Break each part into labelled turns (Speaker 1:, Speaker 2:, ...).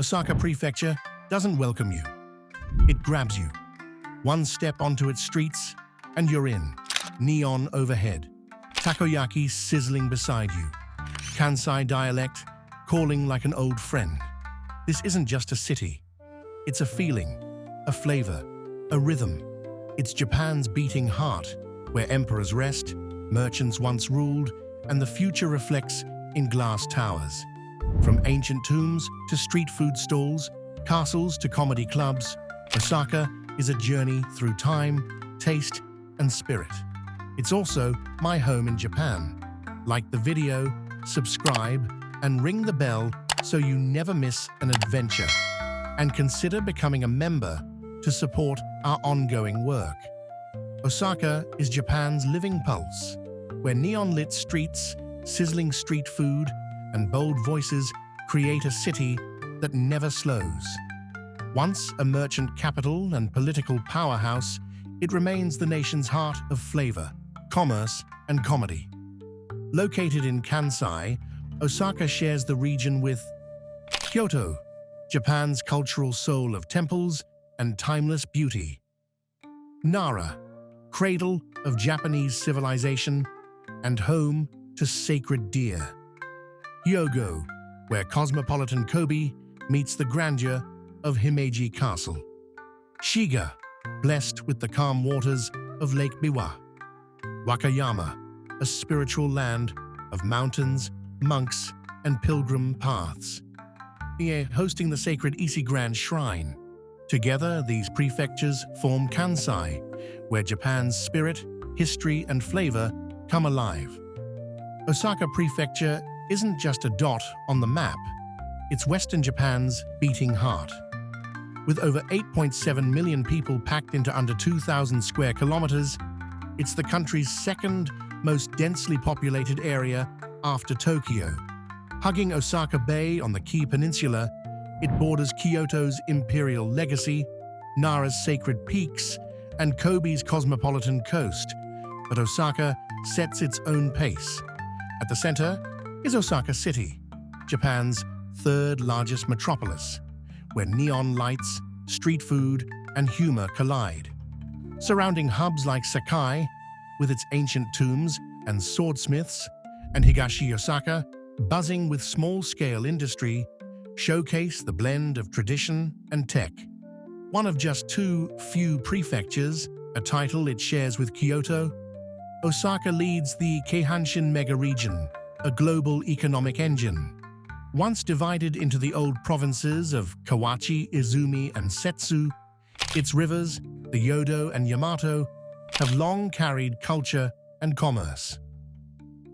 Speaker 1: Osaka Prefecture doesn't welcome you. It grabs you. One step onto its streets, and you're in. Neon overhead. Takoyaki sizzling beside you. Kansai dialect calling like an old friend. This isn't just a city. It's a feeling, a flavor, a rhythm. It's Japan's beating heart, where emperors rest, merchants once ruled, and the future reflects in glass towers. From ancient tombs to street food stalls, castles to comedy clubs, Osaka is a journey through time, taste, and spirit. It's also my home in Japan. Like the video, subscribe, and ring the bell so you never miss an adventure. And consider becoming a member to support our ongoing work. Osaka is Japan's living pulse, where neon-lit streets, sizzling street food, and bold voices create a city that never slows. Once a merchant capital and political powerhouse, it remains the nation's heart of flavor, commerce, and comedy. Located in Kansai, Osaka shares the region with Kyoto, Japan's cultural soul of temples and timeless beauty; Nara, cradle of Japanese civilization and home to sacred deer; Hyogo, where cosmopolitan Kobe meets the grandeur of Himeji Castle; Shiga, blessed with the calm waters of Lake Biwa; Wakayama, a spiritual land of mountains, monks, and pilgrim paths; Ie, hosting the sacred Ise Grand Shrine. Together, these prefectures form Kansai, where Japan's spirit, history, and flavor come alive. Osaka Prefecture isn't just a dot on the map, it's Western Japan's beating heart. With over 8.7 million people packed into under 2,000 square kilometers, it's the country's second most densely populated area after Tokyo. Hugging Osaka Bay on the Kii Peninsula, it borders Kyoto's imperial legacy, Nara's sacred peaks, and Kobe's cosmopolitan coast. But Osaka sets its own pace. At the center is Osaka City, Japan's third largest metropolis, where neon lights, street food, and humor collide. Surrounding hubs like Sakai, with its ancient tombs and swordsmiths, and Higashi Osaka, buzzing with small-scale industry, showcase the blend of tradition and tech. One of just too few prefectures, a title it shares with Kyoto, Osaka leads the Keihanshin mega-region, a global economic engine. Once divided into the old provinces of Kawachi, Izumi, and Setsu, its rivers, the Yodo and Yamato, have long carried culture and commerce.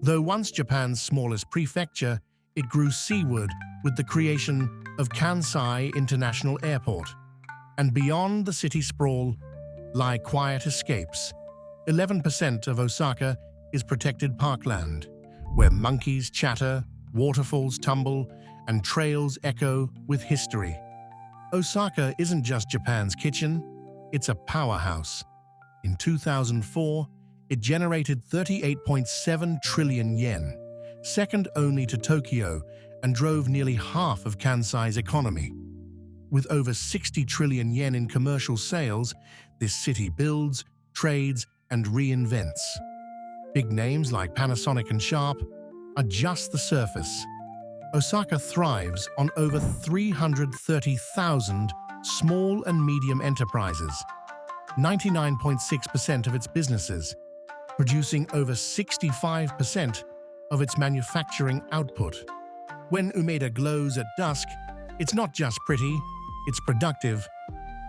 Speaker 1: Though once Japan's smallest prefecture, it grew seaward with the creation of Kansai International Airport. And beyond the city sprawl lie quiet escapes. 11% of Osaka is protected parkland, where monkeys chatter, waterfalls tumble, and trails echo with history. Osaka isn't just Japan's kitchen, it's a powerhouse. In 2004, it generated 38.7 trillion yen, second only to Tokyo, and drove nearly half of Kansai's economy. With over 60 trillion yen in commercial sales, this city builds, trades, and reinvents. Big names like Panasonic and Sharp are just the surface. Osaka thrives on over 330,000 small and medium enterprises, 99.6% of its businesses, producing over 65% of its manufacturing output. When Umeda glows at dusk, it's not just pretty, it's productive.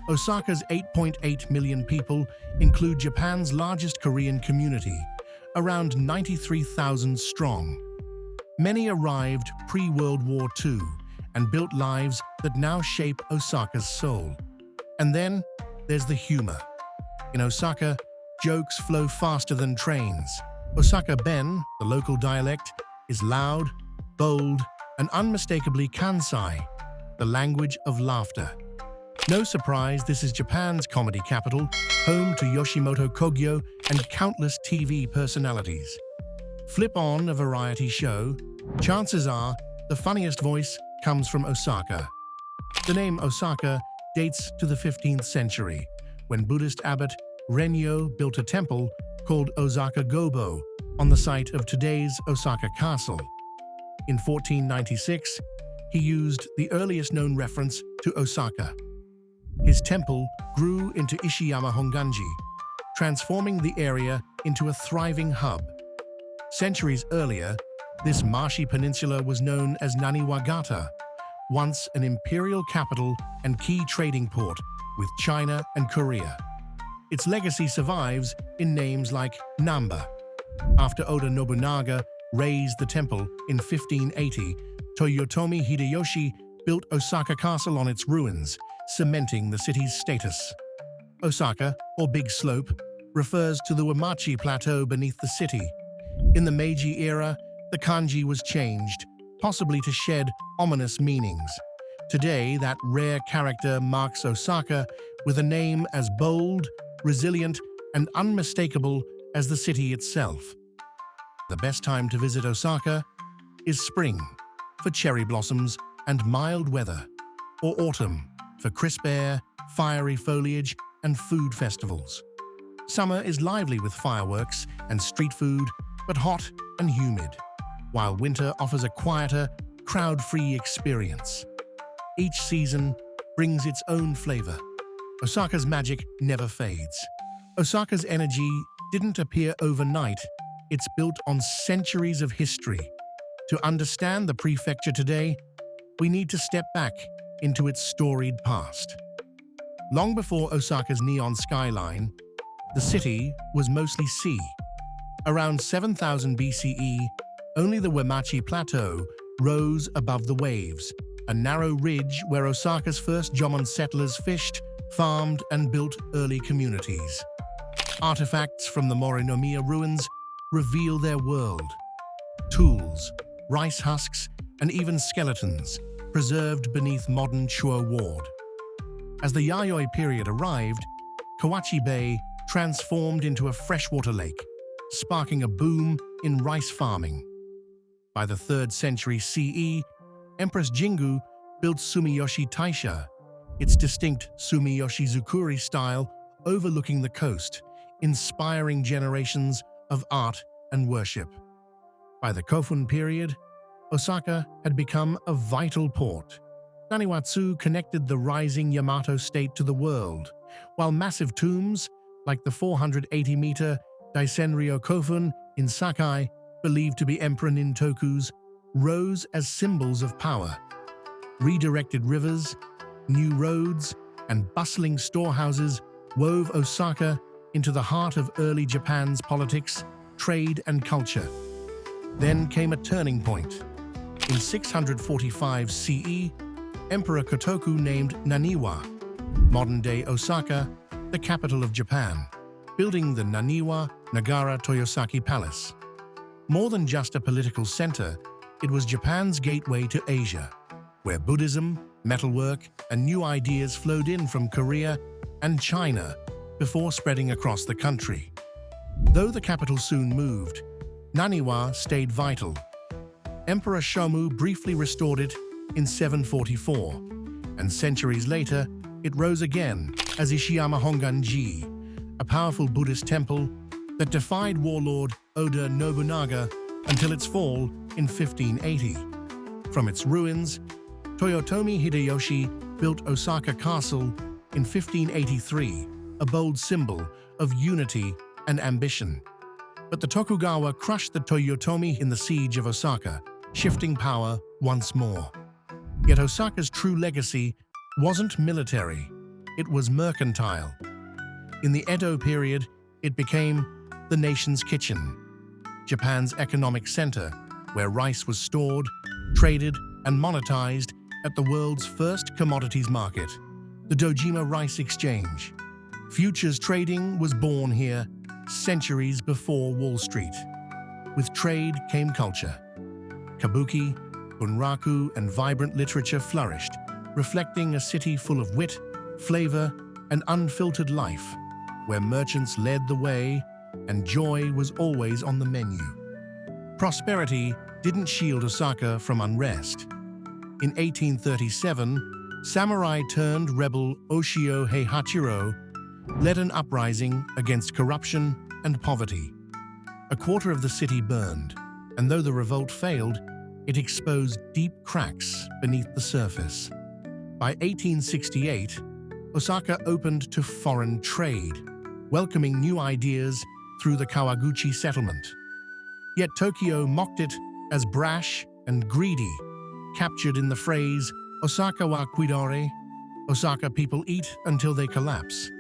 Speaker 1: Osaka's 8.8 million people include Japan's largest Korean community, around 93,000 strong. Many arrived pre-World War II and built lives that now shape Osaka's soul. And then there's the humor. In Osaka, jokes flow faster than trains. Osaka Ben, the local dialect, is loud, bold, and unmistakably Kansai, the language of laughter. No surprise, this is Japan's comedy capital, home to Yoshimoto Kogyo and countless TV personalities. Flip on a variety show, chances are the funniest voice comes from Osaka. The name Osaka dates to the 15th century, when Buddhist abbot Rennyo built a temple called Osaka Gobo on the site of today's Osaka Castle. In 1496, he used the earliest known reference to Osaka. His temple grew into Ishiyama Honganji, transforming the area into a thriving hub. Centuries earlier, this marshy peninsula was known as Naniwagata, once an imperial capital and key trading port with China and Korea. Its legacy survives in names like Namba. After Oda Nobunaga razed the temple in 1580, Toyotomi Hideyoshi built Osaka Castle on its ruins, cementing the city's status. Osaka, or Big Slope, refers to the Wamachi Plateau beneath the city. In the Meiji era, the kanji was changed, possibly to shed ominous meanings. Today, that rare character marks Osaka with a name as bold, resilient, and unmistakable as the city itself. The best time to visit Osaka is spring, for cherry blossoms and mild weather, or autumn, for crisp air, fiery foliage, and food festivals. Summer is lively with fireworks and street food, but hot and humid, while winter offers a quieter, crowd-free experience. Each season brings its own flavor. Osaka's magic never fades. Osaka's energy didn't appear overnight. It's built on centuries of history. To understand the prefecture today, we need to step back into its storied past. Long before Osaka's neon skyline, the city was mostly sea. Around 7000 BCE, only the Wamachi Plateau rose above the waves, a narrow ridge where Osaka's first Jomon settlers fished, farmed, and built early communities. Artifacts from the Morinomiya ruins reveal their world. Tools, rice husks, and even skeletons preserved beneath modern Chuo Ward. As the Yayoi period arrived, Kawachi Bay transformed into a freshwater lake, sparking a boom in rice farming. By the 3rd century CE, Empress Jingu built Sumiyoshi Taisha, its distinct Sumiyoshi Zukuri style overlooking the coast, inspiring generations of art and worship. By the Kofun period, Osaka had become a vital port. Naniwatsu connected the rising Yamato state to the world, while massive tombs, like the 480-meter Daisenryo Kofun in Sakai, believed to be Emperor Nintoku's, rose as symbols of power. Redirected rivers, new roads, and bustling storehouses wove Osaka into the heart of early Japan's politics, trade, and culture. Then came a turning point. In 645 CE, Emperor Kotoku named Naniwa, modern-day Osaka, the capital of Japan, building the Naniwa Nagara Toyosaki Palace. More than just a political center, it was Japan's gateway to Asia, where Buddhism, metalwork, and new ideas flowed in from Korea and China before spreading across the country. Though the capital soon moved, Naniwa stayed vital. Emperor Shomu briefly restored it in 744, and centuries later, it rose again as Ishiyama Honganji, a powerful Buddhist temple that defied warlord Oda Nobunaga until its fall in 1580. From its ruins, Toyotomi Hideyoshi built Osaka Castle in 1583, a bold symbol of unity and ambition. But the Tokugawa crushed the Toyotomi in the siege of Osaka, shifting power once more. Yet Osaka's true legacy wasn't military, it was mercantile. In the Edo period, it became the nation's kitchen, Japan's economic center, where rice was stored, traded, and monetized at the world's first commodities market, the Dojima Rice Exchange. Futures trading was born here centuries before Wall Street. With trade came culture. Kabuki, bunraku, and vibrant literature flourished, reflecting a city full of wit, flavor, and unfiltered life, where merchants led the way and joy was always on the menu. Prosperity didn't shield Osaka from unrest. In 1837, samurai-turned-rebel Oshio Heihachiro led an uprising against corruption and poverty. A quarter of the city burned, and though the revolt failed, it exposed deep cracks beneath the surface. By 1868, Osaka opened to foreign trade, welcoming new ideas through the Kawaguchi settlement. Yet Tokyo mocked it as brash and greedy, captured in the phrase, "Osaka wa kuidore," Osaka people eat until they collapse.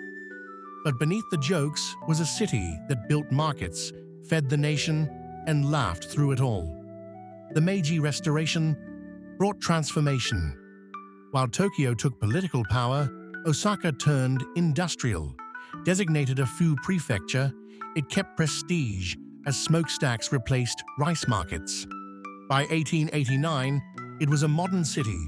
Speaker 1: But beneath the jokes was a city that built markets, fed the nation, and laughed through it all. The Meiji Restoration brought transformation. While Tokyo took political power, Osaka turned industrial. Designated a Fu prefecture, it kept prestige as smokestacks replaced rice markets. By 1889, it was a modern city,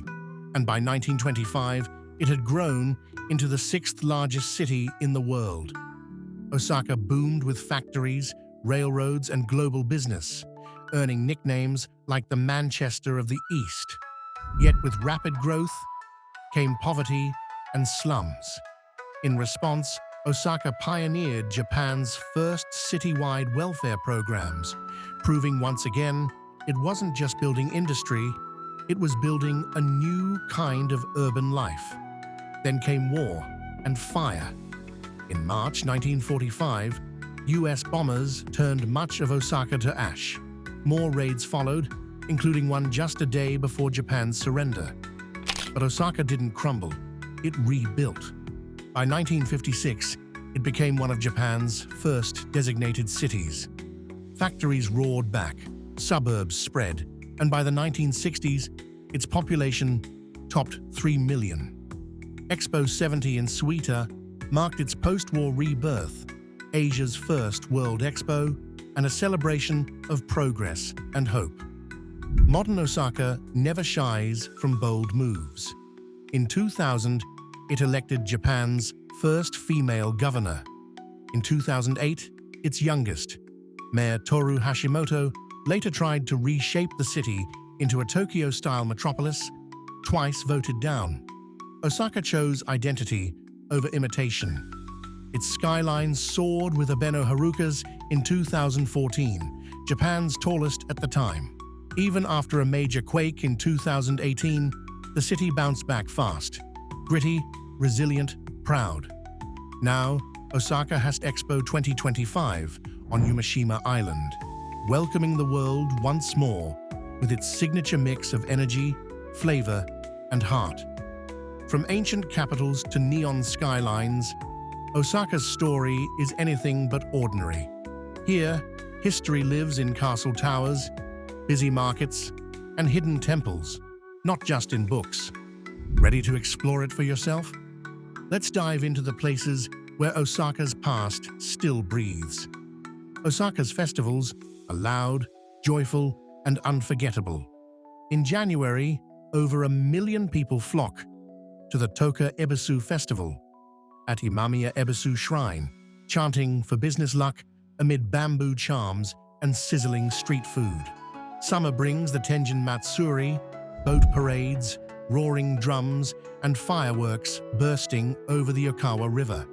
Speaker 1: and by 1925, it had grown into the sixth largest city in the world. Osaka boomed with factories, railroads, and global business, earning nicknames like the Manchester of the East. Yet with rapid growth came poverty and slums. In response, Osaka pioneered Japan's first citywide welfare programs, proving once again it wasn't just building industry, it was building a new kind of urban life. Then came war and fire. In March 1945, US bombers turned much of Osaka to ash. More raids followed, including one just a day before Japan's surrender. But Osaka didn't crumble, it rebuilt. By 1956, it became one of Japan's first designated cities. Factories roared back, suburbs spread, and by the 1960s, its population topped 3 million. Expo 70 in Suita marked its post-war rebirth, Asia's first World Expo, and a celebration of progress and hope. Modern Osaka never shies from bold moves. In 2000, it elected Japan's first female governor. In 2008, its youngest, Mayor Toru Hashimoto, later tried to reshape the city into a Tokyo-style metropolis, twice voted down. Osaka chose identity over imitation. Its skyline soared with Abeno Harukas in 2014, Japan's tallest at the time. Even after a major quake in 2018, the city bounced back fast. Gritty, resilient, proud. Now, Osaka has Expo 2025 on Yumeshima Island, welcoming the world once more with its signature mix of energy, flavor, and heart. From ancient capitals to neon skylines, Osaka's story is anything but ordinary. Here, history lives in castle towers, busy markets, and hidden temples, not just in books. Ready to explore it for yourself? Let's dive into the places where Osaka's past still breathes. Osaka's festivals are loud, joyful, and unforgettable. In January, over 1 million people flock to the Toka Ebisu Festival at Imamiya Ebisu Shrine, chanting for business luck amid bamboo charms and sizzling street food. Summer brings the Tenjin Matsuri, boat parades, roaring drums, and fireworks bursting over the Okawa River.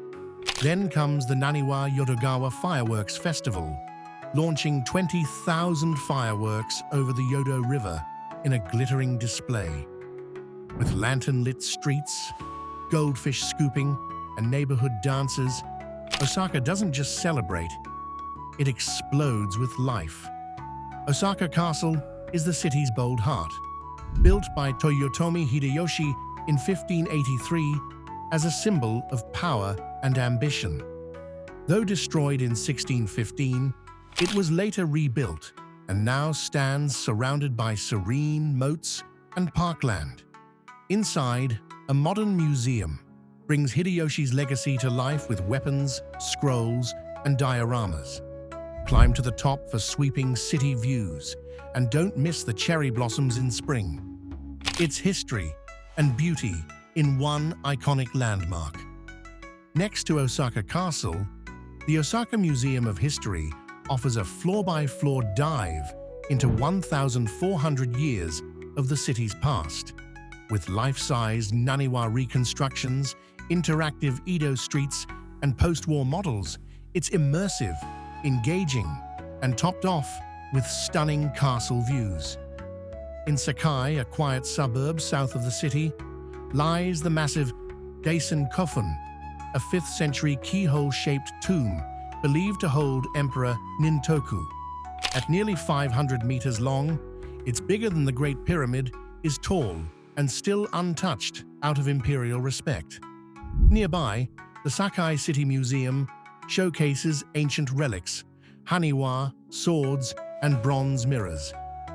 Speaker 1: Then comes the Naniwa Yodogawa Fireworks Festival, launching 20,000 fireworks over the Yodo River in a glittering display. With lantern-lit streets, goldfish scooping, and neighborhood dances, Osaka doesn't just celebrate, it explodes with life. Osaka Castle is the city's bold heart, built by Toyotomi Hideyoshi in 1583 as a symbol of power and ambition. Though destroyed in 1615, it was later rebuilt and now stands surrounded by serene moats and parkland. Inside, a modern museum brings Hideyoshi's legacy to life with weapons, scrolls, and dioramas. Climb to the top for sweeping city views, and don't miss the cherry blossoms in spring. It's history and beauty in one iconic landmark. Next to Osaka Castle, the Osaka Museum of History offers a floor-by-floor dive into 1,400 years of the city's past. With life-sized Naniwa reconstructions, interactive Edo streets, and post-war models, it's immersive, engaging, and topped off with stunning castle views. In Sakai, a quiet suburb south of the city, lies the massive Daisen Kofun, a 5th century keyhole-shaped tomb believed to hold Emperor Nintoku. At nearly 500 meters long, it's bigger than the Great Pyramid, is tall and still untouched out of imperial respect. Nearby, the Sakai City Museum showcases ancient relics, haniwa, swords, and bronze mirrors,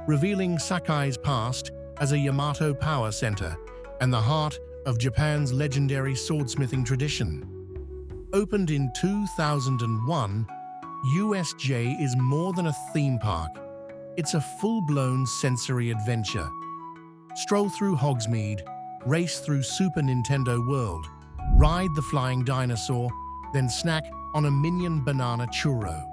Speaker 1: revealing Sakai's past as a Yamato power center and the heart of Japan's legendary swordsmithing tradition. Opened in 2001, USJ is more than a theme park. It's a full-blown sensory adventure. Stroll through Hogsmeade, race through Super Nintendo World, ride the flying dinosaur, then snack on a minion banana churro.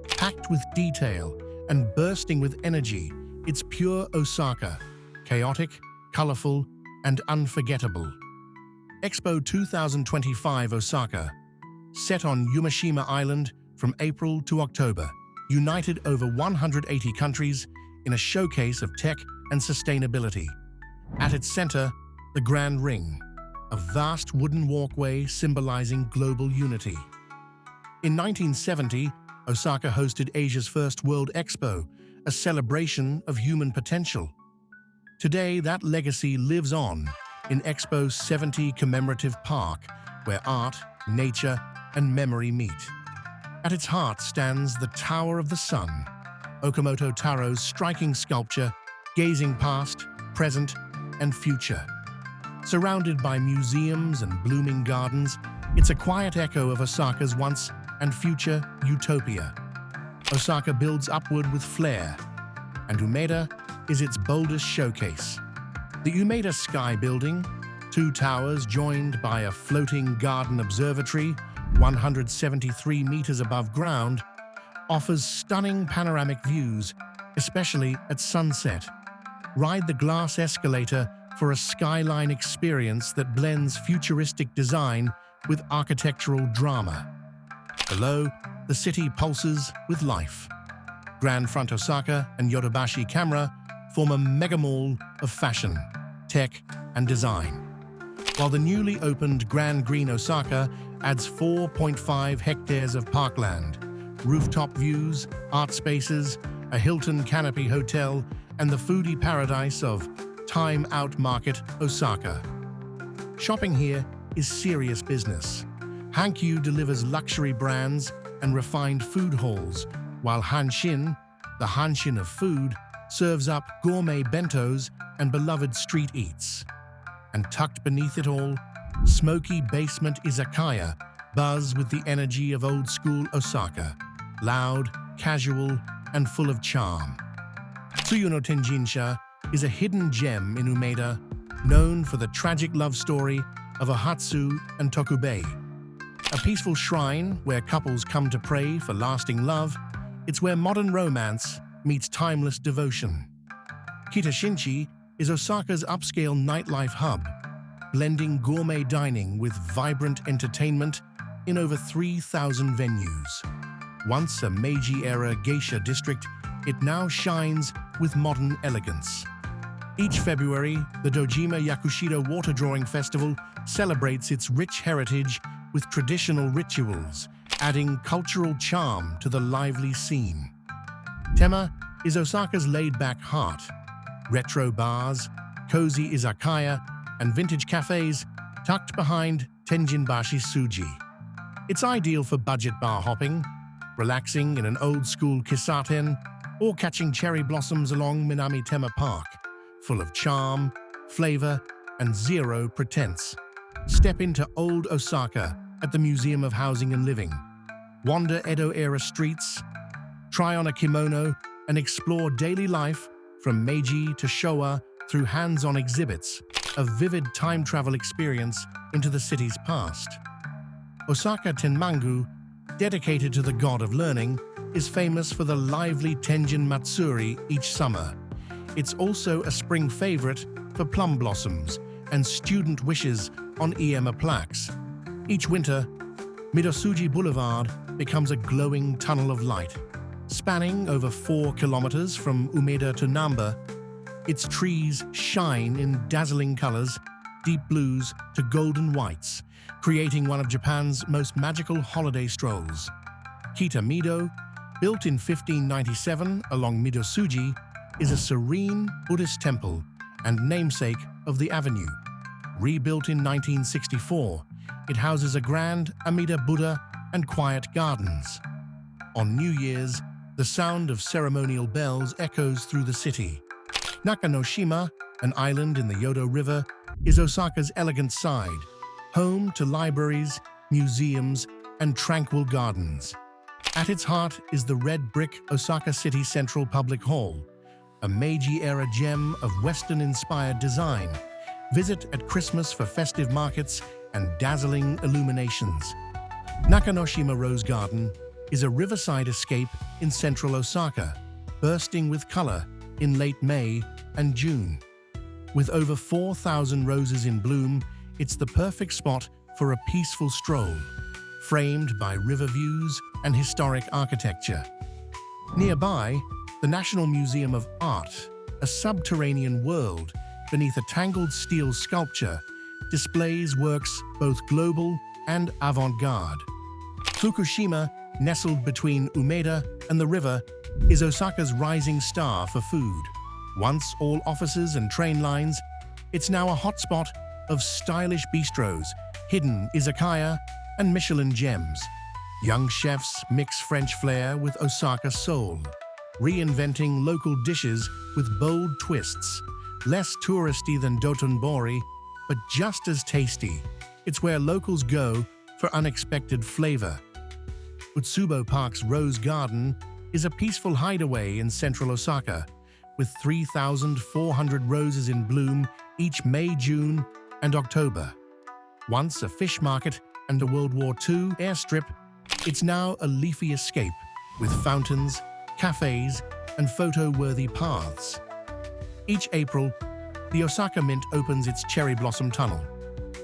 Speaker 1: Packed with detail and bursting with energy, it's pure Osaka, chaotic, colorful, and unforgettable. Expo 2025 Osaka, set on Yumeshima Island from April to October, united over 180 countries in a showcase of tech and sustainability. At its center, the Grand Ring, a vast wooden walkway symbolizing global unity. In 1970, Osaka hosted Asia's first World Expo, a celebration of human potential. Today, that legacy lives on in Expo's 70 commemorative park, where art, nature, and memory meet. At its heart stands the Tower of the Sun, Okamoto Taro's striking sculpture, gazing past, present, and future. Surrounded by museums and blooming gardens, it's a quiet echo of Osaka's once and future utopia. Osaka builds upward with flair, and Umeda is its boldest showcase. The Umeda Sky Building, 2 towers joined by a floating garden observatory 173 meters above ground, offers stunning panoramic views, especially at sunset. Ride the glass escalator for a skyline experience that blends futuristic design with architectural drama. Below, the city pulses with life. Grand Front Osaka and Yodobashi Camera form a mega mall of fashion, tech, and design. While the newly opened Grand Green Osaka adds 4.5 hectares of parkland, rooftop views, art spaces, a Hilton Canopy Hotel, and the foodie paradise of Time Out Market Osaka. Shopping here is serious business. Hankyu delivers luxury brands and refined food halls, while Hanshin, the Hanshin of food, serves up gourmet bentos and beloved street eats. And tucked beneath it all, smoky basement izakaya buzz with the energy of old-school Osaka, loud, casual, and full of charm. Tsuyu no Tenjinsha is a hidden gem in Umeda, known for the tragic love story of Ohatsu and Tokubei. A peaceful shrine where couples come to pray for lasting love, it's where modern romance meets timeless devotion. Kitashinchi is Osaka's upscale nightlife hub, blending gourmet dining with vibrant entertainment in over 3,000 venues. Once a Meiji-era geisha district, it now shines with modern elegance. Each February, the Dojima Yakushita Water Drawing Festival celebrates its rich heritage with traditional rituals, adding cultural charm to the lively scene. Tema is Osaka's laid-back heart. Retro bars, cozy izakaya, and vintage cafes tucked behind Tenjinbashi Suji. It's ideal for budget bar hopping, relaxing in an old-school kisaten, or catching cherry blossoms along Minami Tema Park, full of charm, flavor, and zero pretense. Step into old Osaka at the Museum of Housing and Living. Wander Edo-era streets, try on a kimono, and explore daily life from Meiji to Showa through hands-on exhibits, a vivid time travel experience into the city's past. Osaka Tenmangu, dedicated to the god of learning, is famous for the lively Tenjin Matsuri each summer. It's also a spring favorite for plum blossoms and student wishes on EMA plaques. Each winter, Midosuji Boulevard becomes a glowing tunnel of light. Spanning over 4 kilometers from Umeda to Namba, its trees shine in dazzling colors, deep blues to golden whites, creating one of Japan's most magical holiday strolls. Kita-Mido, built in 1597 along Midosuji, is a serene Buddhist temple and namesake of the avenue. Rebuilt in 1964, it houses a grand Amida Buddha and quiet gardens. On New Year's, the sound of ceremonial bells echoes through the city. Nakanoshima, an island in the Yodo River, is Osaka's elegant side, home to libraries, museums, and tranquil gardens. At its heart is the red brick Osaka City Central Public Hall, a Meiji-era gem of Western-inspired design. Visit at Christmas for festive markets and dazzling illuminations. Nakanoshima Rose Garden is a riverside escape in central Osaka, bursting with color in late May and June. With over 4,000 roses in bloom, it's the perfect spot for a peaceful stroll, framed by river views and historic architecture. Nearby, the National Museum of Art, a subterranean world beneath a tangled steel sculpture, displays works both global and avant-garde. Fukushima, nestled between Umeda and the river, is Osaka's rising star for food. Once all offices and train lines, it's now a hotspot of stylish bistros, hidden izakaya, and Michelin gems. Young chefs mix French flair with Osaka soul, reinventing local dishes with bold twists. Less touristy than Dotonbori, but just as tasty. It's where locals go for unexpected flavor. Utsubo Park's Rose Garden is a peaceful hideaway in central Osaka, with 3,400 roses in bloom each May, June, and October. Once a fish market and a World War II airstrip, it's now a leafy escape with fountains, cafes, and photo-worthy paths. Each April, the Osaka Mint opens its Cherry Blossom Tunnel,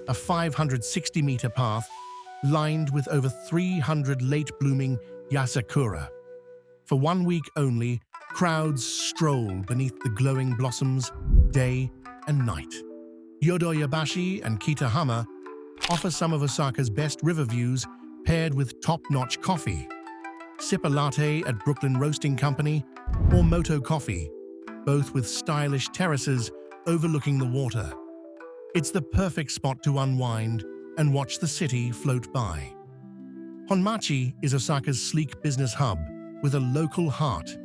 Speaker 1: a 560-meter path lined with over 300 late-blooming Yasakura. For 1 week only, crowds stroll beneath the glowing blossoms day and night. Yodoyabashi and Kitahama offer some of Osaka's best river views paired with top-notch coffee. Sip a latte at Brooklyn Roasting Company or Moto Coffee, both with stylish terraces overlooking the water. It's the perfect spot to unwind and watch the city float by. Honmachi is Osaka's sleek business hub with a local heart.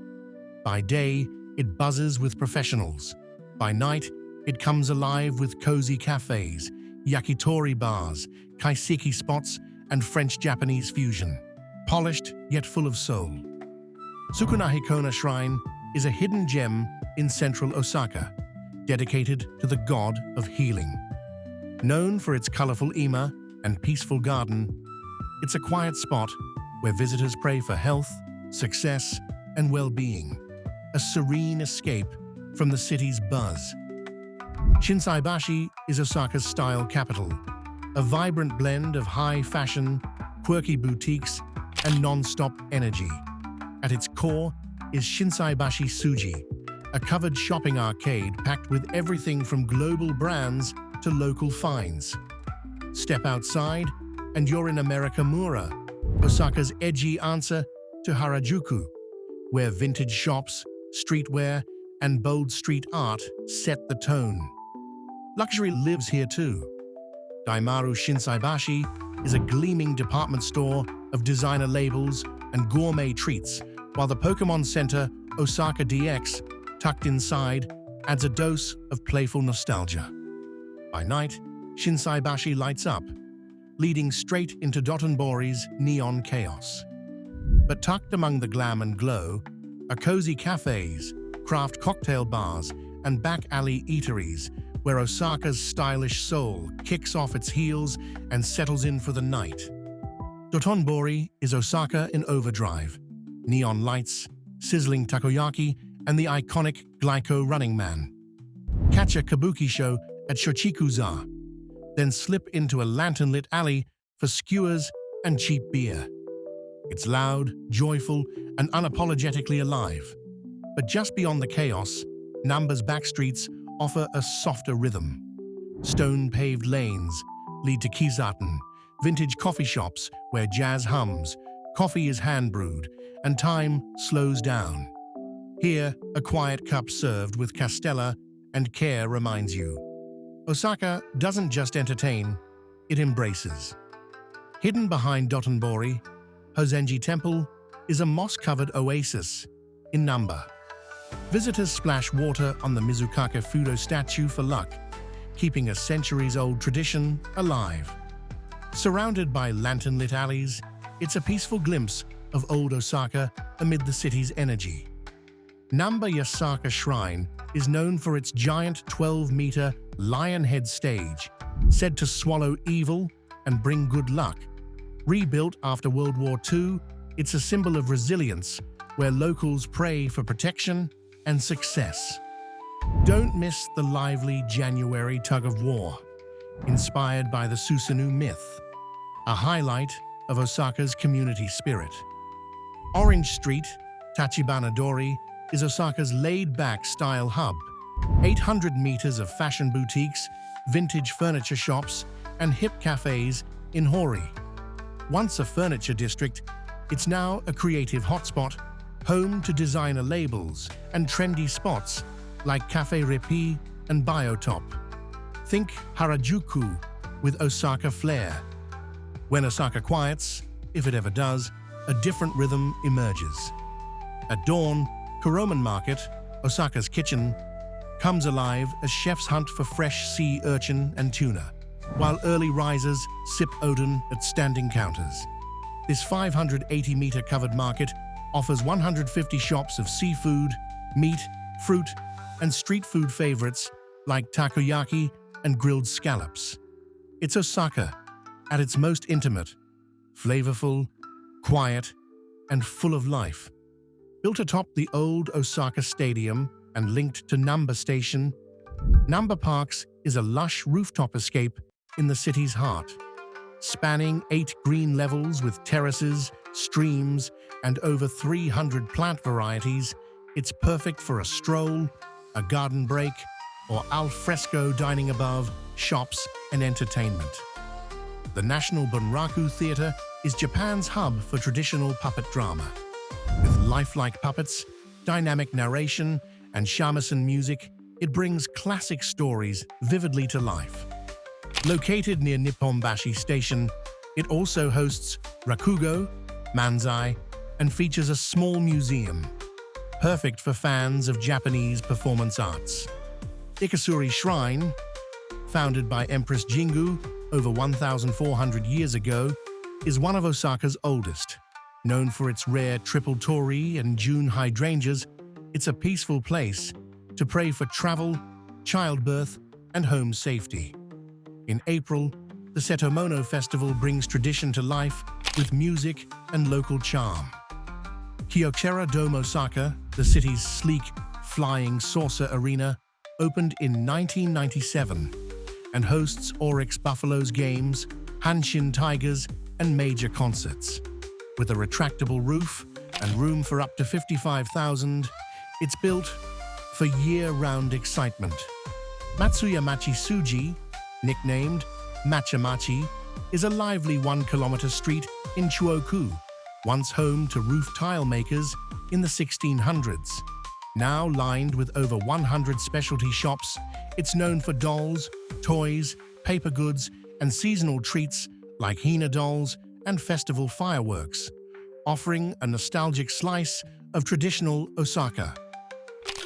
Speaker 1: By day, it buzzes with professionals. By night, it comes alive with cozy cafes, yakitori bars, kaiseki spots, and French-Japanese fusion. Polished yet full of soul. Sukunahikona Shrine is a hidden gem in central Osaka, dedicated to the god of healing. Known for its colorful ima and peaceful garden, it's a quiet spot where visitors pray for health, success, and well-being, a serene escape from the city's buzz. Shinsaibashi is Osaka's style capital, a vibrant blend of high fashion, quirky boutiques, and non-stop energy. At its core is Shinsaibashi Suji, a covered shopping arcade packed with everything from global brands to local finds. Step outside, and you're in Amerikamura, Osaka's edgy answer to Harajuku, where vintage shops, streetwear, and bold street art set the tone. Luxury lives here too. Daimaru Shinsaibashi is a gleaming department store of designer labels and gourmet treats, while the Pokemon Center Osaka DX, tucked inside, adds a dose of playful nostalgia. By night, Shinsaibashi lights up, leading straight into Dotonbori's neon chaos. But tucked among the glam and glow are cozy cafes, craft cocktail bars, and back-alley eateries, where Osaka's stylish soul kicks off its heels and settles in for the night. Dotonbori is Osaka in overdrive. Neon lights, sizzling takoyaki, and the iconic Glyco Running Man. Catch a kabuki show at Shochikuza, then slip into a lantern-lit alley for skewers and cheap beer. It's loud, joyful, and unapologetically alive. But just beyond the chaos, Namba's backstreets offer a softer rhythm. Stone-paved lanes lead to kizaten, vintage coffee shops where jazz hums, coffee is hand-brewed, and time slows down. Here, a quiet cup served with castella and care reminds you. Osaka doesn't just entertain, it embraces. Hidden behind Dotonbori, Hozenji Temple is a moss-covered oasis in Namba. Visitors splash water on the Mizukake Fudo statue for luck, keeping a centuries-old tradition alive. Surrounded by lantern-lit alleys, it's a peaceful glimpse of old Osaka amid the city's energy. Namba Yasaka Shrine is known for its giant 12-meter lion head stage, said to swallow evil and bring good luck. Rebuilt after World War II, it's a symbol of resilience where locals pray for protection and success. Don't miss the lively January tug-of-war, inspired by the Susanoo myth, a highlight of Osaka's community spirit. Orange Street, Tachibana-dori, is Osaka's laid-back style hub. 800 meters of fashion boutiques, vintage furniture shops, and hip cafes in Hori. Once a furniture district, it's now a creative hotspot, home to designer labels and trendy spots like Cafe Repi and Biotop. Think Harajuku with Osaka flair. When Osaka quiets, if it ever does, a different rhythm emerges. At dawn, Kuroman Market, Osaka's kitchen, comes alive as chefs hunt for fresh sea urchin and tuna, while early risers sip odon at standing counters. This 580-meter covered market offers 150 shops of seafood, meat, fruit, and street food favorites like takoyaki and grilled scallops. It's Osaka at its most intimate, flavorful, quiet, and full of life. Built atop the old Osaka Stadium and linked to Namba Station, Namba Parks is a lush rooftop escape in the city's heart. Spanning 8 green levels with terraces, streams, and over 300 plant varieties, it's perfect for a stroll, a garden break, or al fresco dining above, shops, and entertainment. The National Bunraku Theatre is Japan's hub for traditional puppet drama. With lifelike puppets, dynamic narration, and shamisen music, it brings classic stories vividly to life. Located near Nipponbashi Station, it also hosts rakugo, manzai, and features a small museum, perfect for fans of Japanese performance arts. Ikesuri Shrine, founded by Empress Jingu over 1,400 years ago, is one of Osaka's oldest. Known for its rare triple torii and June hydrangeas, it's a peaceful place to pray for travel, childbirth, and home safety. In April, the Setomono Festival brings tradition to life with music and local charm. Kyocera Dome Osaka, the city's sleek, flying saucer arena, opened in 1997 and hosts Oryx Buffaloes games, Hanshin Tigers, and major concerts. With a retractable roof and room for up to 55,000, it's built for year-round excitement. Matsuyamachi Suji, nicknamed Machamachi, is a lively 1-kilometer street in Chuoku, once home to roof tile makers in the 1600s. Now lined with over 100 specialty shops, it's known for dolls, toys, paper goods, and seasonal treats like Hina dolls and festival fireworks, offering a nostalgic slice of traditional Osaka.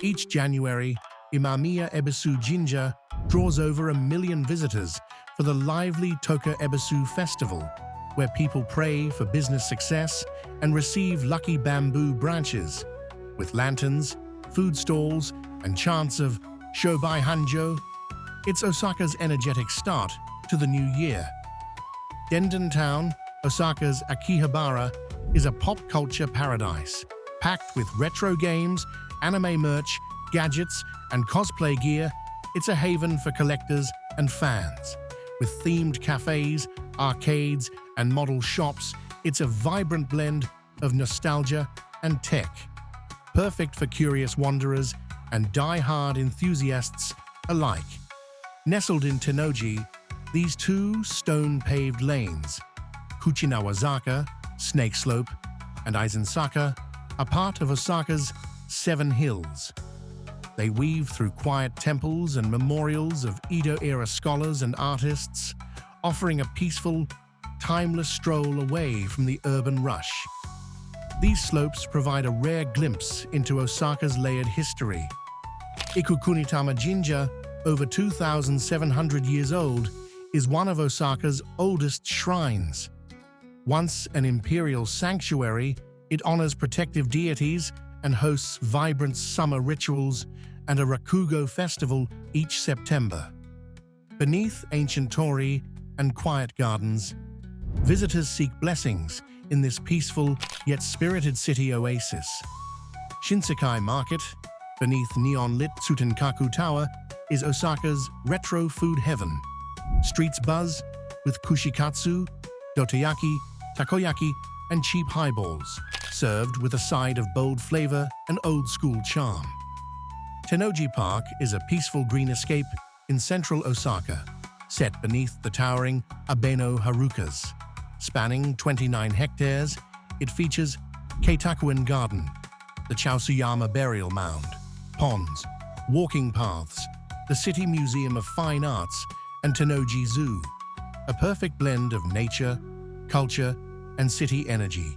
Speaker 1: Each January, Imamiya Ebisu Jinja draws over 1 million visitors for the lively Toka Ebisu Festival, where people pray for business success and receive lucky bamboo branches. With lanterns, food stalls, and chants of Shobai Hanjo, it's Osaka's energetic start to the new year. Denden Town, Osaka's Akihabara, is a pop culture paradise, packed with retro games, anime merch, gadgets, and cosplay gear It's a haven for collectors and fans. With themed cafes, arcades, and model shops, it's a vibrant blend of nostalgia and tech. Perfect for curious wanderers and die-hard enthusiasts alike. Nestled in Tennoji, these two stone-paved lanes, Kuchinawazaka, Snake Slope, and Eisensaka, are part of Osaka's 7 hills. They weave through quiet temples and memorials of Edo-era scholars and artists, offering a peaceful, timeless stroll away from the urban rush. These slopes provide a rare glimpse into Osaka's layered history. Ikukunitama Jinja, over 2,700 years old, is one of Osaka's oldest shrines. Once an imperial sanctuary, it honors protective deities and hosts vibrant summer rituals and a Rakugo festival each September. Beneath ancient torii and quiet gardens, visitors seek blessings in this peaceful yet spirited city oasis. Shinsekai Market, beneath neon-lit Tsutenkaku Tower, is Osaka's retro food heaven. Streets buzz with kushikatsu, dotoyaki, takoyaki, and cheap highballs, served with a side of bold flavor and old-school charm. Tennoji Park is a peaceful green escape in central Osaka, set beneath the towering Abeno Harukas. Spanning 29 hectares, it features Keitakuin Garden, the Chaosuyama Burial Mound, ponds, walking paths, the City Museum of Fine Arts, and Tennoji Zoo, a perfect blend of nature, culture, and city energy.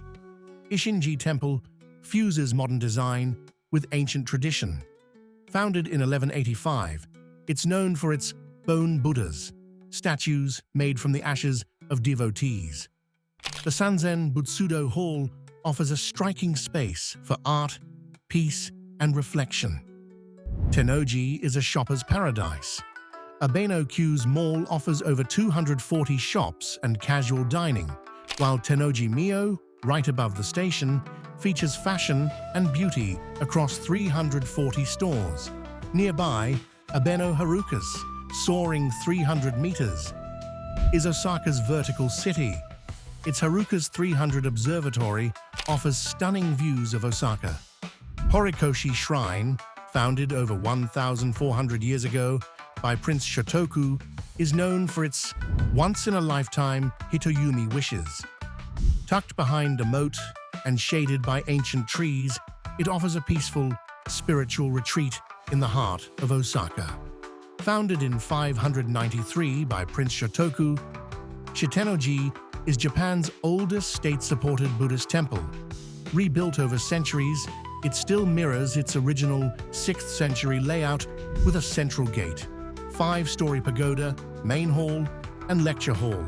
Speaker 1: Ishinji Temple fuses modern design with ancient tradition. Founded in 1185, it's known for its bone Buddhas, statues made from the ashes of devotees. The Sanzen Butsudo Hall offers a striking space for art, peace, and reflection. Tennoji is a shopper's paradise. Abeno Q's mall offers over 240 shops and casual dining, while Tennoji Mio, right above the station, features fashion and beauty across 340 stores. Nearby, Abeno Harukas, soaring 300 meters, is Osaka's vertical city. Its Harukas 300 Observatory offers stunning views of Osaka. Horikoshi Shrine, founded over 1,400 years ago by Prince Shotoku, is known for its once-in-a-lifetime Hitoyumi wishes. Tucked behind a moat and shaded by ancient trees, it offers a peaceful, spiritual retreat in the heart of Osaka. Founded in 593 by Prince Shotoku, Shitennoji is Japan's oldest state-supported Buddhist temple. Rebuilt over centuries, it still mirrors its original 6th century layout with a central gate, 5-story pagoda, main hall, and lecture hall.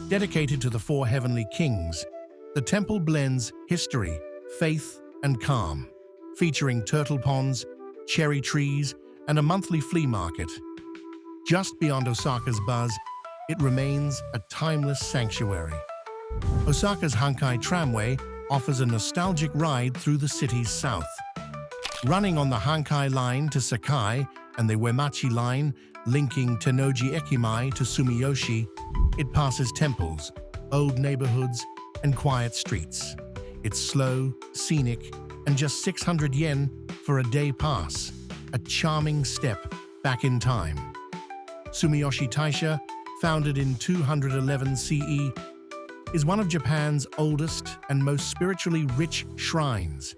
Speaker 1: Dedicated to the 4 heavenly kings, the temple blends history, faith, and calm, featuring turtle ponds, cherry trees, and a monthly flea market. Just beyond Osaka's buzz, it remains a timeless sanctuary. Osaka's Hankai Tramway offers a nostalgic ride through the city's south. Running on the Hankai Line to Sakai and the Uemachi Line, linking Tennoji Ekimai to Sumiyoshi, it passes temples, old neighborhoods, and quiet streets. It's slow, scenic, and just 600 yen for a day pass, a charming step back in time. Sumiyoshi Taisha, founded in 211 CE, is one of Japan's oldest and most spiritually rich shrines.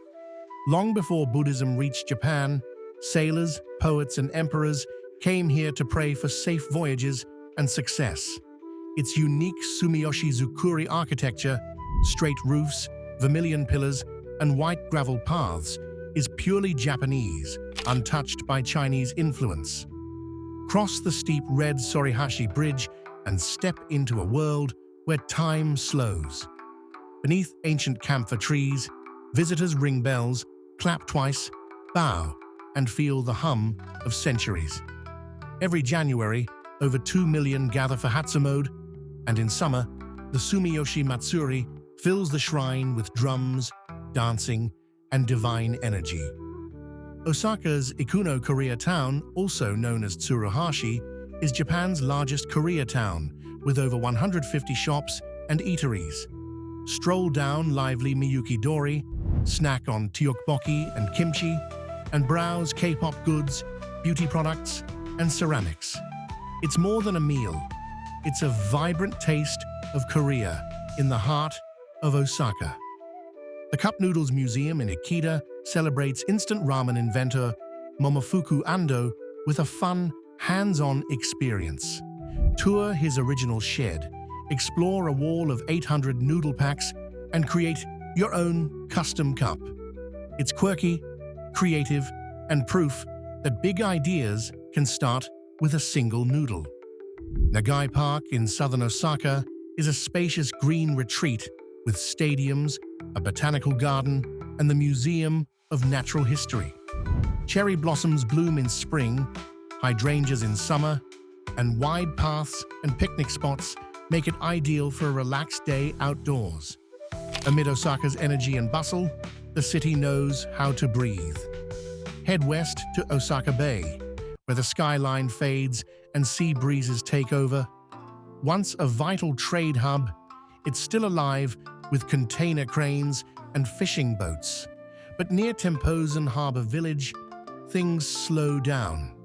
Speaker 1: Long before Buddhism reached Japan, sailors, poets, and emperors came here to pray for safe voyages and success. Its unique Sumiyoshi Zukuri architecture, straight roofs, vermilion pillars, and white gravel paths, is purely Japanese, untouched by Chinese influence. Cross the steep red Sorihashi Bridge and step into a world where time slows. Beneath ancient camphor trees, visitors ring bells, clap twice, bow, and feel the hum of centuries. Every January, over 2 million gather for Hatsumode, and in summer, the Sumiyoshi Matsuri fills the shrine with drums, dancing, and divine energy. Osaka's Ikuno Koreatown, also known as Tsuruhashi, is Japan's largest Koreatown, with over 150 shops and eateries. Stroll down lively Miyuki-dori, snack on tteokbokki and kimchi, and browse K-pop goods, beauty products, and ceramics. It's more than a meal. It's a vibrant taste of Korea in the heart of Osaka. The Cup Noodles Museum in Ikeda celebrates instant ramen inventor Momofuku Ando with a fun, hands-on experience. Tour his original shed, explore a wall of 800 noodle packs, and create your own custom cup. It's quirky, creative, and proof that big ideas can start with a single noodle. Nagai Park in southern Osaka is a spacious green retreat with stadiums, a botanical garden, and the Museum of Natural History. Cherry blossoms bloom in spring, hydrangeas in summer, and wide paths and picnic spots make it ideal for a relaxed day outdoors. Amid Osaka's energy and bustle, the city knows how to breathe. Head west to Osaka Bay, where the skyline fades and sea breezes take over. Once a vital trade hub, it's still alive with container cranes and fishing boats. But near Temposan Harbor Village, things slow down.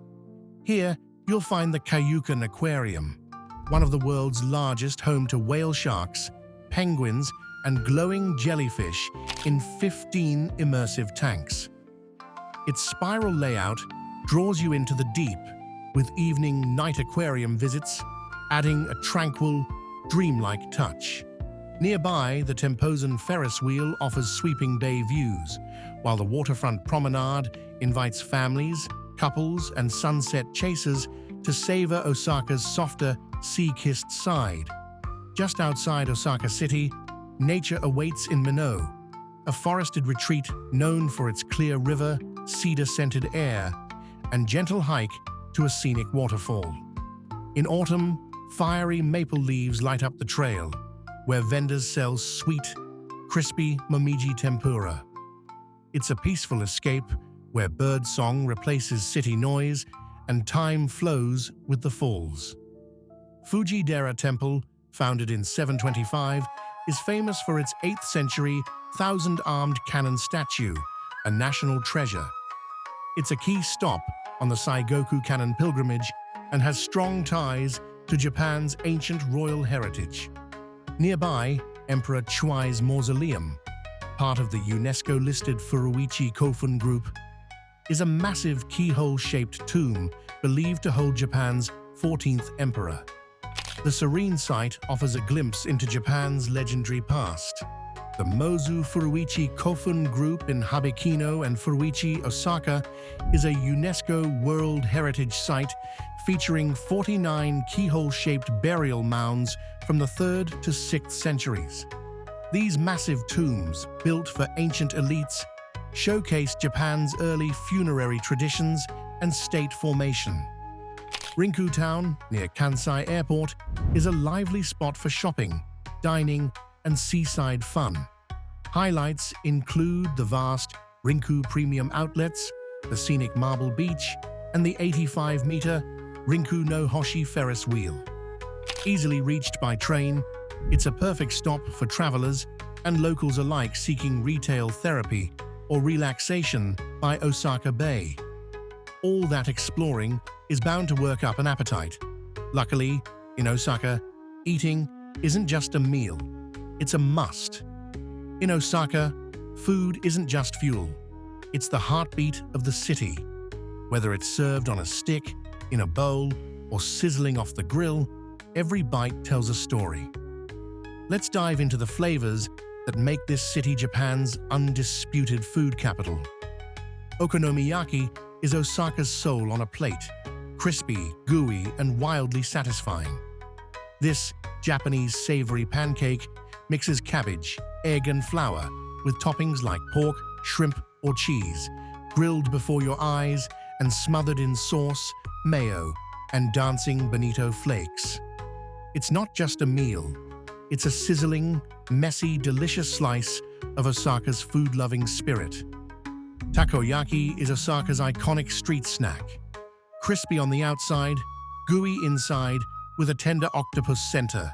Speaker 1: Here, you'll find the Kaiyukan Aquarium, one of the world's largest, home to whale sharks, penguins, and glowing jellyfish in 15 immersive tanks. Its spiral layout draws you into the deep, with evening night aquarium visits, adding a tranquil, dreamlike touch. Nearby, the Temposan Ferris wheel offers sweeping bay views, while the waterfront promenade invites families, couples, and sunset chasers to savor Osaka's softer, sea-kissed side. Just outside Osaka City, nature awaits in Mino, a forested retreat known for its clear river, cedar-scented air, and gentle hike to a scenic waterfall. In autumn, fiery maple leaves light up the trail, where vendors sell sweet, crispy momiji tempura. It's a peaceful escape where birdsong replaces city noise and time flows with the falls. Fuji-dera Temple, founded in 725, is famous for its 8th century thousand-armed cannon statue, a national treasure. It's a key stop on the Saigoku Cannon pilgrimage and has strong ties to Japan's ancient royal heritage. Nearby, Emperor Chuai's mausoleum, part of the UNESCO-listed Furuichi Kofun Group, is a massive keyhole-shaped tomb believed to hold Japan's 14th emperor. The serene site offers a glimpse into Japan's legendary past. The Mozu Furuichi Kofun Group in Habekino and Furuichi, Osaka, is a UNESCO World Heritage Site featuring 49 keyhole-shaped burial mounds from the 3rd to 6th centuries. These massive tombs, built for ancient elites, showcase Japan's early funerary traditions and state formation. Rinku Town, near Kansai Airport, is a lively spot for shopping, dining, and seaside fun. Highlights include the vast Rinku Premium Outlets, the scenic Marble Beach, and the 85-meter Rinku no Hoshi Ferris wheel. Easily reached by train, it's a perfect stop for travelers and locals alike seeking retail therapy or relaxation by Osaka Bay. All that exploring is bound to work up an appetite. Luckily, in Osaka, eating isn't just a meal, it's a must. In Osaka, food isn't just fuel, it's the heartbeat of the city. Whether it's served on a stick, in a bowl, or sizzling off the grill, every bite tells a story. Let's dive into the flavors that make this city Japan's undisputed food capital. Okonomiyaki is Osaka's soul on a plate, crispy, gooey, and wildly satisfying. This Japanese savory pancake mixes cabbage, egg, and flour with toppings like pork, shrimp, or cheese, grilled before your eyes and smothered in sauce, mayo, and dancing bonito flakes. It's not just a meal, it's a sizzling, messy, delicious slice of Osaka's food-loving spirit. Takoyaki is Osaka's iconic street snack. Crispy on the outside, gooey inside, with a tender octopus center.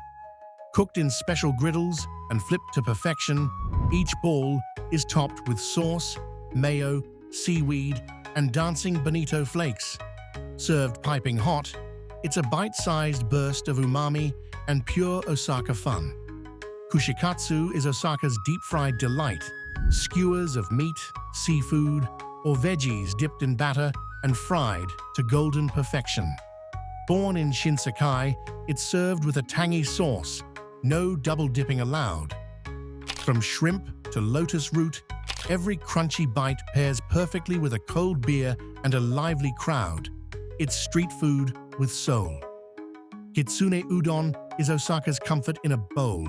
Speaker 1: Cooked in special griddles and flipped to perfection, each ball is topped with sauce, mayo, seaweed, and dancing bonito flakes. Served piping hot, it's a bite-sized burst of umami and pure Osaka fun. Kushikatsu is Osaka's deep-fried delight, skewers of meat, seafood, or veggies dipped in batter and fried to golden perfection. Born in Shinsekai, it's served with a tangy sauce, no double dipping allowed. From shrimp to lotus root, every crunchy bite pairs perfectly with a cold beer and a lively crowd. It's street food with soul. Kitsune udon is Osaka's comfort in a bowl.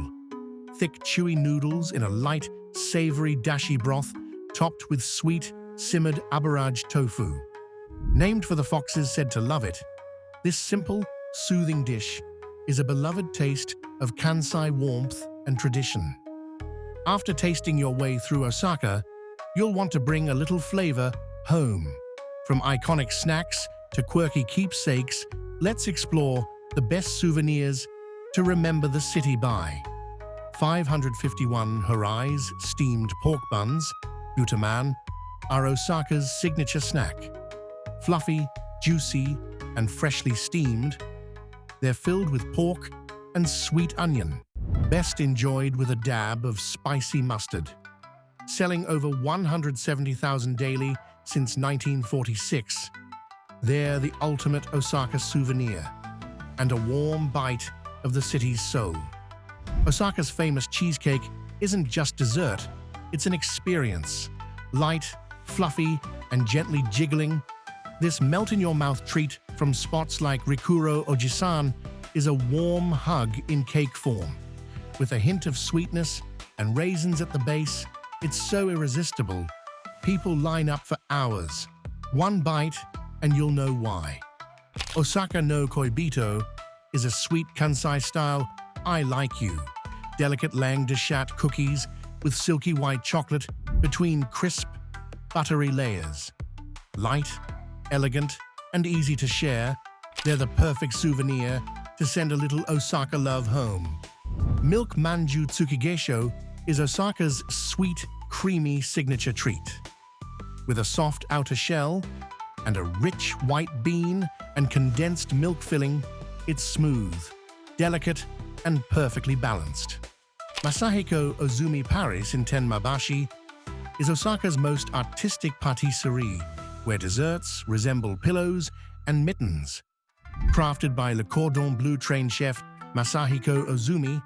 Speaker 1: Thick, chewy noodles in a light, savory dashi broth topped with sweet, simmered aborage tofu. Named for the foxes said to love it, this simple, soothing dish is a beloved taste of Kansai warmth and tradition. After tasting your way through Osaka, you'll want to bring a little flavor home. From iconic snacks to quirky keepsakes, let's explore the best souvenirs to remember the city by. 551 Harais steamed pork buns, utaman, are Osaka's signature snack. Fluffy, juicy, and freshly steamed, they're filled with pork and sweet onion, best enjoyed with a dab of spicy mustard. Selling over 170,000 daily since 1946, they're the ultimate Osaka souvenir and a warm bite of the city's soul. Osaka's famous cheesecake isn't just dessert, it's an experience. Light, fluffy, and gently jiggling, this melt-in-your-mouth treat from spots like Rikuro Ojisan is a warm hug in cake form. With a hint of sweetness and raisins at the base, it's so irresistible. People line up for hours. One bite, and you'll know why. Osaka no Koibito is a sweet Kansai-style I like you. Delicate langue de chat cookies with silky white chocolate between crisp, buttery layers. Light, elegant, and easy to share, they're the perfect souvenir to send a little Osaka love home. Milk manju tsukigesho is Osaka's sweet, creamy signature treat. With a soft outer shell and a rich white bean and condensed milk filling, it's smooth, delicate, and perfectly balanced. Masahiko Ozumi Paris in Tenmabashi is Osaka's most artistic patisserie, where desserts resemble pillows and mittens. Crafted by Le Cordon Bleu trained chef Masahiko Ozumi,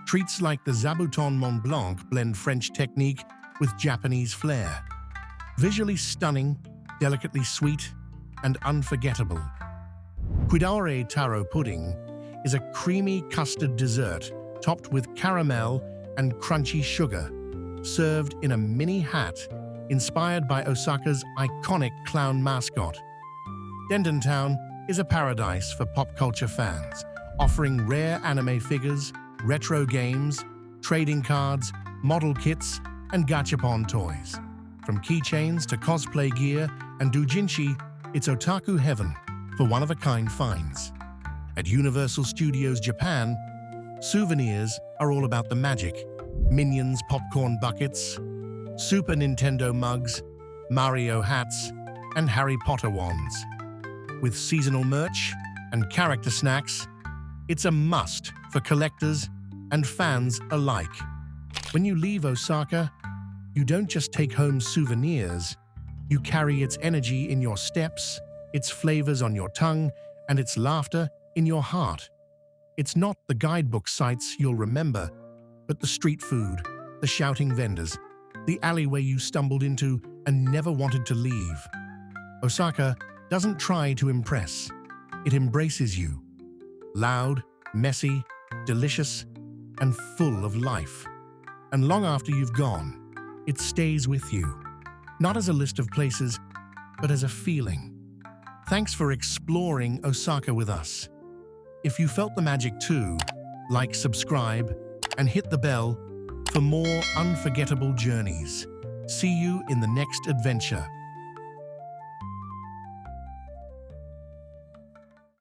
Speaker 1: treats like the Zabuton Mont Blanc blend French technique with Japanese flair. Visually stunning, delicately sweet, and unforgettable. Kuidaore taro pudding is a creamy custard dessert topped with caramel and crunchy sugar, served in a mini hat inspired by Osaka's iconic clown mascot. Dendentown is a paradise for pop culture fans, offering rare anime figures, retro games, trading cards, model kits, and gachapon toys. From keychains to cosplay gear and doujinshi, it's otaku heaven for one-of-a-kind finds. At Universal Studios Japan, souvenirs are all about the magic. Minions popcorn buckets, Super Nintendo mugs, Mario hats, and Harry Potter wands. With seasonal merch and character snacks, it's a must for collectors and fans alike. When you leave Osaka, you don't just take home souvenirs, you carry its energy in your steps, its flavors on your tongue, and its laughter in your heart. It's not the guidebook sites you'll remember, but the street food, the shouting vendors, the alleyway you stumbled into and never wanted to leave. Osaka doesn't try to impress. It embraces you. Loud, messy, delicious, and full of life. And long after you've gone, it stays with you. Not as a list of places, but as a feeling. Thanks for exploring Osaka with us. If you felt the magic too, like, subscribe, and hit the bell for more unforgettable journeys. See you in the next adventure.